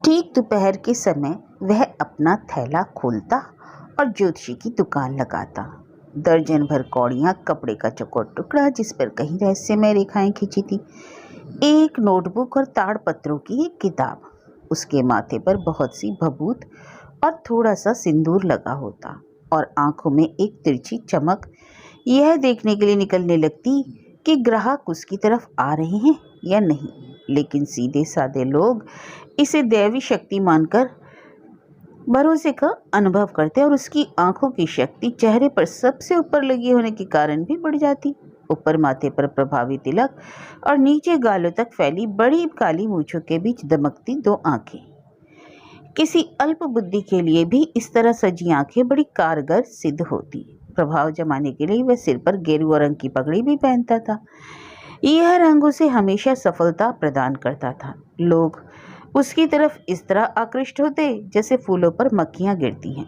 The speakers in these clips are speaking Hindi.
ठीक दोपहर के समय वह अपना थैला खोलता और ज्योतिषी की दुकान लगाता। दर्जन भर कौड़ियाँ, कपड़े का चौकोर टुकड़ा जिस पर कहीं रहस्यमय रेखाएं खींची थी, एक नोटबुक और ताड़पत्रों की एक किताब। उसके माथे पर बहुत सी भभूत और थोड़ा सा सिंदूर लगा होता और आंखों में एक तिरछी चमक यह देखने के लिए निकलने लगती कि ग्राहक उसकी तरफ आ रहे हैं या नहीं। लेकिन सीधे साधे लोग इसे दैवी शक्ति मानकर भरोसे का अनुभव करते और उसकी आंखों की शक्ति चेहरे पर सबसे ऊपर लगी होने के कारण भी बढ़ जाती। ऊपर माथे पर प्रभावी तिलक और नीचे गालों तक फैली बड़ी काली मूंछों के बीच दमकती दो आंखें। किसी अल्प बुद्धि के लिए भी इस तरह सजी आंखें बड़ी कारगर सिद्ध होती। प्रभाव जमाने के लिए वह सिर पर गेरुआ रंग की पगड़ी भी पहनता था। यह रंग उसे हमेशा सफलता प्रदान करता था। लोग उसकी तरफ इस तरह आकृष्ट होते जैसे फूलों पर मक्खियां गिरती हैं।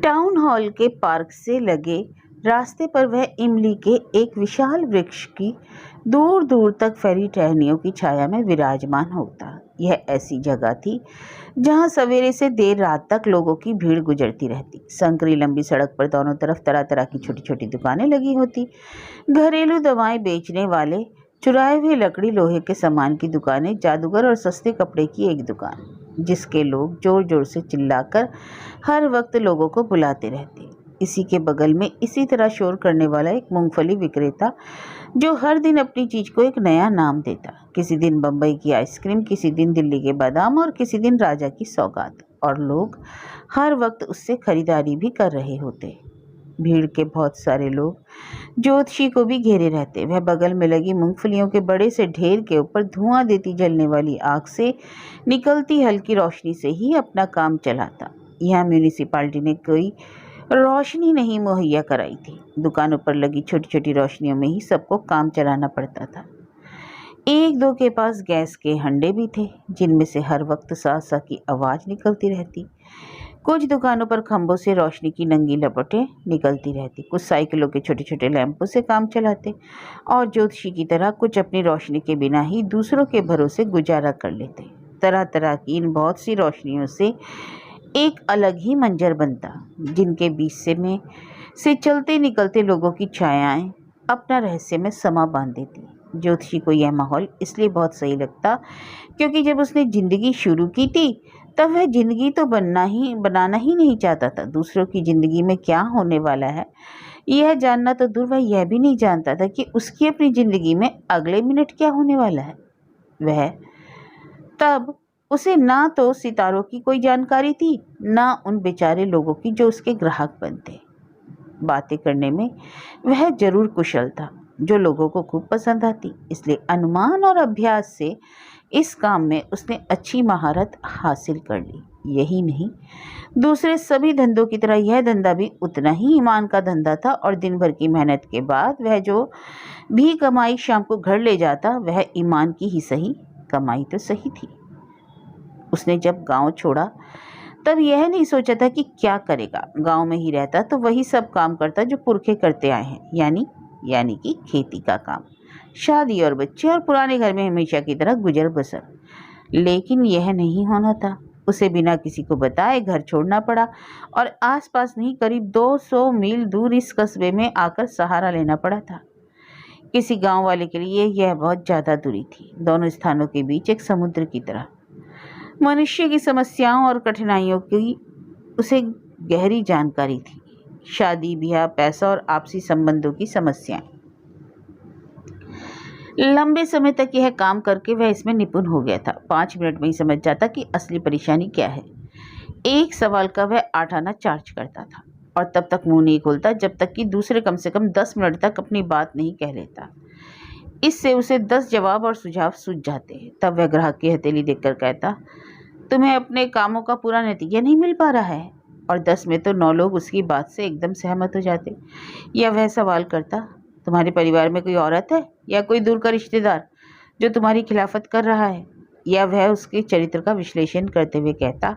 टाउन हॉल के पार्क से लगे रास्ते पर वह इमली के एक विशाल वृक्ष की दूर दूर तक फैली टहनियों की छाया में विराजमान होता। यह ऐसी जगह थी जहां सवेरे से देर रात तक लोगों की भीड़ गुजरती रहती। संकरी लंबी सड़क पर दोनों तरफ तरह तरह की छोटी छोटी दुकानें लगी होती। घरेलू दवाएं बेचने वाले, चुराए हुए लकड़ी लोहे के सामान की दुकानें, जादूगर और सस्ते कपड़े की एक दुकान, जिसके लोग जोर जोर से चिल्लाकर हर वक्त लोगों को बुलाते रहते। इसी के बगल में इसी तरह शोर करने वाला एक मूंगफली विक्रेता, जो हर दिन अपनी चीज को एक नया नाम देता। किसी दिन बम्बई की आइसक्रीम, किसी दिन दिल्ली के बादाम और किसी दिन राजा की सौगात। और लोग हर वक्त उससे खरीदारी भी कर रहे होते। भीड़ के बहुत सारे लोग ज्योतिषी को भी घेरे रहते। वह बगल में लगी मूंगफलियों के बड़े से ढेर के ऊपर धुआं देती जलने वाली आग से निकलती हल्की रोशनी से ही अपना काम चलाता। यहाँ म्यूनिसिपालिटी ने कोई रोशनी नहीं मुहैया कराई थी। दुकानों पर लगी छोटी छोटी रोशनियों में ही सबको काम चलाना पड़ता था। एक दो के पास गैस के हंडे भी थे, जिनमें से हर वक्त सा सा की आवाज़ निकलती रहती। कुछ दुकानों पर खंभों से रोशनी की नंगी लपटें निकलती रहती। कुछ साइकिलों के छोटे छोटे लैंपों से काम चलाते और ज्योतिषी की तरह कुछ अपनी रोशनी के बिना ही दूसरों के भरोसे गुजारा कर लेते। तरह तरह की इन बहुत सी रोशनियों से एक अलग ही मंजर बनता, जिनके बीच से चलते निकलते लोगों की छायाएं अपना रहस्य में समा बांध देती। ज्योतिषी को यह माहौल इसलिए बहुत सही लगता क्योंकि जब उसने ज़िंदगी शुरू की थी तब वह ज़िंदगी तो बनाना ही नहीं चाहता था। दूसरों की ज़िंदगी में क्या होने वाला है यह जानना तो दूर, वह यह भी नहीं जानता था कि उसकी अपनी ज़िंदगी में अगले मिनट क्या होने वाला है। वह तब उसे ना तो सितारों की कोई जानकारी थी, ना उन बेचारे लोगों की जो उसके ग्राहक बनते। बातें करने में वह जरूर कुशल था, जो लोगों को खूब पसंद आती। इसलिए अनुमान और अभ्यास से इस काम में उसने अच्छी महारत हासिल कर ली। यही नहीं, दूसरे सभी धंधों की तरह यह धंधा भी उतना ही ईमान का धंधा था और दिन भर की मेहनत के बाद वह जो भी कमाई शाम को घर ले जाता, वह ईमान की ही सही, कमाई तो सही थी। उसने जब गांव छोड़ा तब यह नहीं सोचा था कि क्या करेगा। गांव में ही रहता तो वही सब काम करता जो पुरखे करते आए हैं, यानी कि खेती का काम, शादी और बच्चे और पुराने घर में हमेशा की तरह गुजर बसर। लेकिन यह नहीं होना था। उसे बिना किसी को बताए घर छोड़ना पड़ा और आसपास नहीं, करीब 200 मील दूर इस कस्बे में आकर सहारा लेना पड़ा था। किसी गांव वाले के लिए यह बहुत ज़्यादा दूरी थी। दोनों स्थानों के बीच एक समुद्र की तरह। मनुष्य की समस्याओं और कठिनाइयों की उसे गहरी जानकारी थी। शादी, ब्याह, पैसा और आपसी संबंधों की समस्याएं। लंबे समय तक यह काम करके वह इसमें निपुण हो गया था। 5 मिनट में ही समझ जाता कि असली परेशानी क्या है। एक सवाल का वह 8 आना चार्ज करता था और तब तक मुंह नहीं खोलता जब तक कि दूसरे कम से कम 10 मिनट तक अपनी बात नहीं कह लेता। इससे उसे 10 जवाब और सुझाव सूझ जाते। तब वह ग्राहक की हथेली देखकर कहता, तुम्हें अपने कामों का पूरा नतीजा नहीं मिल पा रहा है। और 10 में तो 9 लोग उसकी बात से एकदम सहमत हो जाते। या वह सवाल करता, तुम्हारे परिवार में कोई औरत है या कोई दूर का रिश्तेदार जो तुम्हारी खिलाफत कर रहा है। या वह उसके चरित्र का विश्लेषण करते हुए कहता,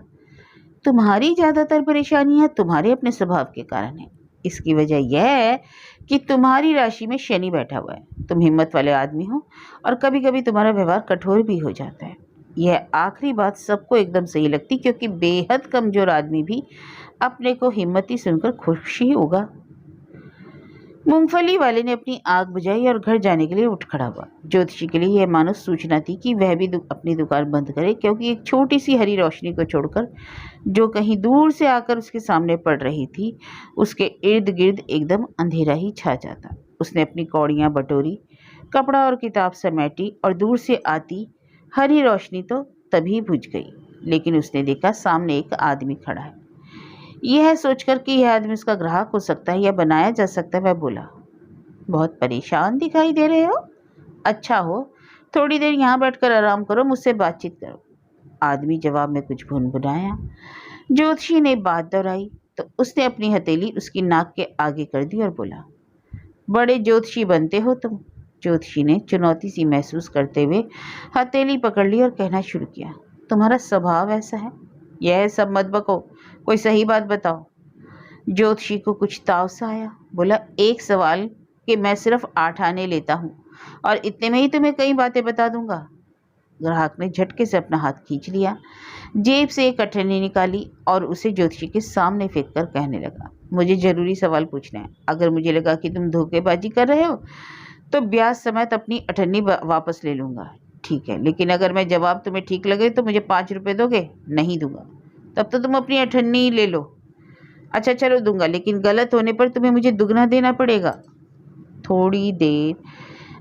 तुम्हारी ज़्यादातर परेशानियां तुम्हारे अपने स्वभाव के कारण है। इसकी वजह यह है कि तुम्हारी राशि में शनि बैठा हुआ है। तुम हिम्मत वाले आदमी हो और कभी कभी तुम्हारा व्यवहार कठोर भी हो जाता है। यह आखिरी बात सबको एकदम सही लगती, क्योंकि बेहद कमजोर आदमी भी अपने को हिम्मती सुनकर खुश ही होगा। मूंगफली वाले ने अपनी आग बुझाई और घर जाने के लिए उठ खड़ा हुआ। ज्योतिषी के लिए यह मानो सूचना थी कि वह भी अपनी दुकान बंद करे, क्योंकि एक छोटी सी हरी रोशनी को छोड़कर जो कहीं दूर से आकर उसके सामने पड़ रही थी, उसके इर्द गिर्द एकदम अंधेरा ही छा जाता। उसने अपनी कौड़ियां बटोरी, कपड़ा और किताब समेटी और दूर से आती हरी रोशनी तो तभी बुझ गई, लेकिन उसने देखा सामने एक आदमी खड़ा है। यह सोचकर कि यह आदमी उसका ग्राहक हो सकता है या बनाया जा सकता है, वह बोला, बहुत परेशान दिखाई दे रहे हो। अच्छा हो, थोड़ी देर यहाँ बैठकर आराम करो, मुझसे बातचीत करो। आदमी जवाब में कुछ भुनभुनाया। ज्योतिषी ने बात दोहराई तो उसने अपनी हथेली उसकी नाक के आगे कर दी और बोला, बड़े ज्योतिषी बनते हो तुम। ज्योतिषी ने चुनौती सी महसूस करते हुए हथेली पकड़ ली और कहना शुरू किया, तुम्हारा स्वभाव ऐसा है। यह सब मत बको, कोई सही बात बताओ। ज्योतिषी को कुछ ताव सा आया। बोला, एक सवाल कि मैं सिर्फ 8 आने लेता हूँ और इतने में ही तुम्हें कई बातें बता दूंगा। ग्राहक ने झटके से अपना हाथ खींच लिया, जेब से एक अठन्नी निकाली और उसे ज्योतिषी के सामने फेंक कर कहने लगा, मुझे जरूरी सवाल पूछना है। अगर मुझे लगा कि तुम धोखेबाजी कर रहे हो तो ब्याज समेत अपनी अठन्नी वापस ले लूंगा। ठीक है, लेकिन अगर मैं जवाब तुम्हें ठीक लगे तो मुझे 5 रुपए दोगे? नहीं दूंगा। तब तो तुम अपनी अठन्नी ले लो। अच्छा चलो दूंगा, लेकिन गलत होने पर तुम्हें मुझे दुगना देना पड़ेगा। थोड़ी देर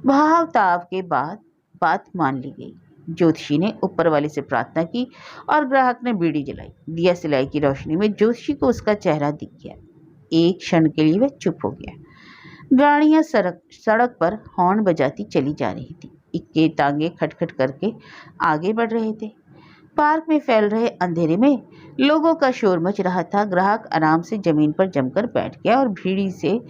भाव ताव के बाद बात मान ली गई। ज्योतिषी ने ऊपर वाले से प्रार्थना की और ग्राहक ने बीड़ी जलाई। दिया सिलाई की रोशनी में ज्योतिषी को उसका चेहरा दिख गया। एक क्षण के लिए वह चुप हो गया। गाड़ियां सड़क पर हॉर्न बजाती चली जा रही थी। इक्के टांगे खटखट करके आगे बढ़ रहे थे। पार्क में फैल रहे अंधेरे में लोगों का शोर मच रहा था। ग्राहक आराम से जमीन पर जमकर बैठ गया और भीड़ी से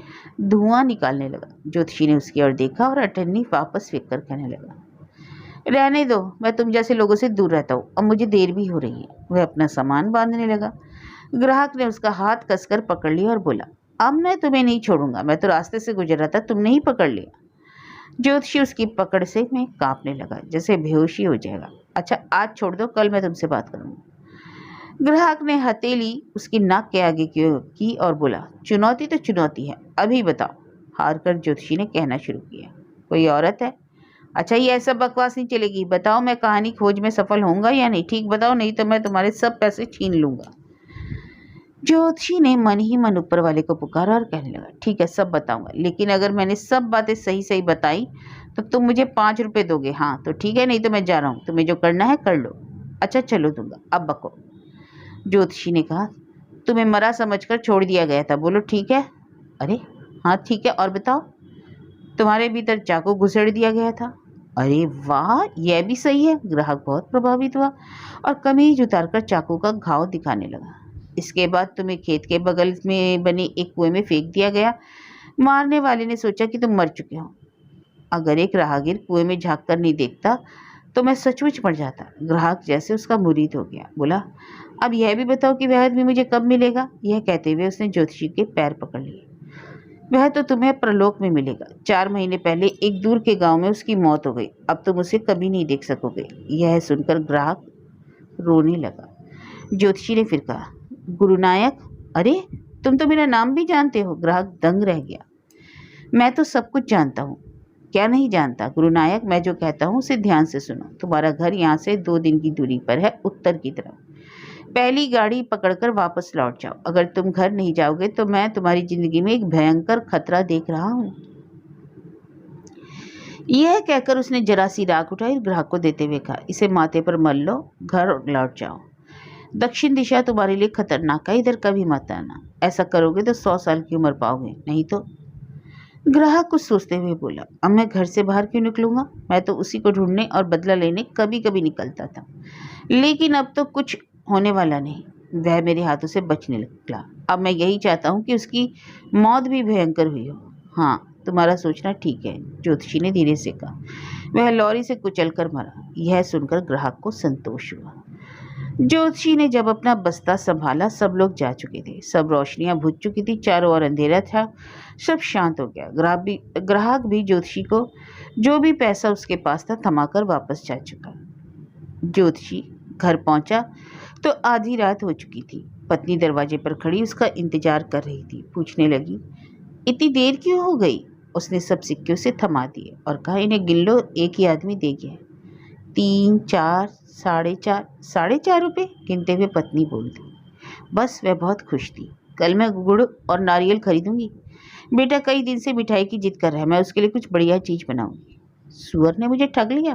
धुआं निकालने लगा। ज्योतिषी ने उसकी ओर देखा और अठन्नी वापस फेंक कर कहने लगा, रहने दो, मैं तुम जैसे लोगों से दूर रहता हूँ, अब मुझे देर भी हो रही है। वह अपना सामान बांधने लगा। ग्राहक ने उसका हाथ कसकर पकड़ लिया और बोला, अब मैं तुम्हें नहीं छोड़ूंगा, मैं तो रास्ते से गुजर रहा था, तुमने ही पकड़ लिया। ज्योतिषी उसकी पकड़ से में कांपने लगा, जैसे बेहोशी हो जाएगा। अच्छा आज छोड़ दो, कल मैं तुमसे बात करूंगा। ग्राहक ने हथेली उसकी नाक के आगे की और बोला, चुनौती तो चुनौती है, अभी बताओ। हार कर ज्योतिषी ने कहना शुरू किया, कोई औरत है? अच्छा ये सब बकवास नहीं चलेगी, बताओ मैं कहानी खोज में सफल होऊंगा या नहीं, ठीक बताओ, नहीं तो मैं तुम्हारे सब पैसे छीन लूंगा। ज्योतिषी ने मन ही मन ऊपर वाले को पुकारा और कहने लगा, ठीक है सब बताऊंगा, लेकिन अगर मैंने सब बातें सही सही बताई तो तुम मुझे 5 रुपए दोगे। हाँ तो ठीक है, नहीं तो मैं जा रहा हूँ, तुम्हें जो करना है कर लो। अच्छा चलो दूंगा, अब बको। ज्योतिषी ने कहा, तुम्हें मरा समझकर छोड़ दिया गया था, बोलो ठीक है। अरे हाँ ठीक है, और बताओ। तुम्हारे भीतर चाकू घुसेड़ दिया गया था। अरे वाह, यह भी सही है। ग्राहक बहुत प्रभावित हुआ और कमीज उतारकर चाकू का घाव दिखाने लगा। इसके बाद तुम्हें खेत के बगल में बने एक कुएं में फेंक दिया गया। मारने वाले ने सोचा कि तुम मर चुके हो। अगर एक राहगीर कुएं में झांक कर नहीं देखता तो मैं सचमुच मर जाता। ग्राहक जैसे उसका मुरीद हो गया। बोला, अब यह भी बताओ कि वह आदमी मुझे कब मिलेगा। यह कहते हुए उसने ज्योतिषी के पैर पकड़ लिए। वह तो तुम्हें प्रलोक में मिलेगा। 4 महीने पहले एक दूर के गांव में उसकी मौत हो गई, अब तुम उसे कभी नहीं देख सकोगे। यह सुनकर ग्राहक रोने लगा। ज्योतिषी ने फिर कहा, गुरु नायक, अरे तुम तो मेरा नाम भी जानते हो। ग्राहक दंग रह गया। मैं तो सब कुछ जानता हूँ। क्या नहीं जानता? गुरु नायक, मैं जो कहता हूँ उसे ध्यान से सुनो। तुम्हारा घर यहाँ से 2 दिन की दूरी पर है, उत्तर की तरफ। पहली गाड़ी पकड़कर वापस लौट जाओ। अगर तुम घर नहीं जाओगे तो मैं तुम्हारी जिंदगी में एक भयंकर खतरा देख रहा हूँ। यह कहकर उसने जरा सी राख उठाई, ग्राहक को देते हुए कहा, इसे माथे पर मल लो, घर लौट जाओ। दक्षिण दिशा तुम्हारे लिए खतरनाक है, इधर कभी मत आना। ऐसा करोगे तो 100 साल की उम्र पाओगे, नहीं तो। ग्राहक कुछ सोचते हुए बोला, अब मैं घर से बाहर क्यों निकलूंगा? मैं तो उसी को ढूंढने और बदला लेने कभी कभी निकलता था, लेकिन अब तो कुछ होने वाला नहीं। वह मेरे हाथों से बचने निकला। अब मैं यही चाहता हूँ कि उसकी मौत भी भयंकर हुई हो। हाँ तुम्हारा सोचना ठीक है, ज्योतिषी ने धीरे से कहा। वह लॉरी से कुचल कर मरा। यह सुनकर ग्राहक को संतोष हुआ। ज्योतिषी ने जब अपना बस्ता संभाला, सब लोग जा चुके थे, सब रोशनियां बुझ चुकी थी, चारों ओर अंधेरा था, सब शांत हो गया। ग्राहक भी ज्योतिषी को जो भी पैसा उसके पास था थमाकर वापस जा चुका। ज्योतिषी घर पहुंचा तो आधी रात हो चुकी थी। पत्नी दरवाजे पर खड़ी उसका इंतजार कर रही थी। पूछने लगी, इतनी देर क्यों हो गई? उसने सब सिक्के उसे थमा दिए और कहा, इन्हें गिन लो, एक ही आदमी दे गया। 3, 4, 4.5, 4.5 रुपये गिनते हुए पत्नी बोलती। बस वह बहुत खुश थी। कल मैं गुड़ और नारियल खरीदूंगी। बेटा कई दिन से मिठाई की जिद कर रहा है, मैं उसके लिए कुछ बढ़िया चीज बनाऊंगी। सुअर ने मुझे ठग लिया,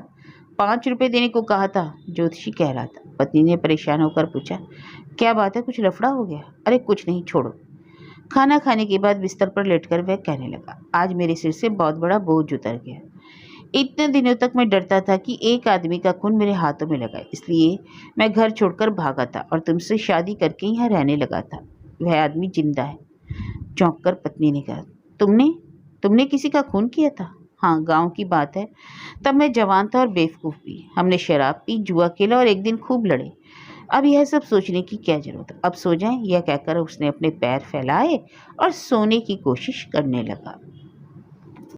5 रुपये देने को कहा था, ज्योतिषी कह रहा था। पत्नी ने परेशान होकर पूछा, क्या बात है, कुछ लफड़ा हो गया? अरे कुछ नहीं, छोड़ो। खाना खाने के बाद बिस्तर पर लेटकर वह कहने लगा, आज मेरे सिर से बहुत बड़ा बोझ उतर गया। इतने दिनों तक मैं डरता था कि एक आदमी का खून मेरे हाथों में लगा, इसलिए मैं घर छोड़कर भागा था और तुमसे शादी करके यहाँ रहने लगा था। वह आदमी जिंदा है। चौंक कर पत्नी ने कहा, तुमने तुमने किसी का खून किया था? हाँ, गांव की बात है। तब मैं जवान था और बेवकूफ़ भी। हमने शराब पी, जुआ खेला और एक दिन खूब लड़े। अब यह सब सोचने की क्या जरूरत है, अब सो जाएं। यह कहकर उसने अपने पैर फैलाए और सोने की कोशिश करने लगा।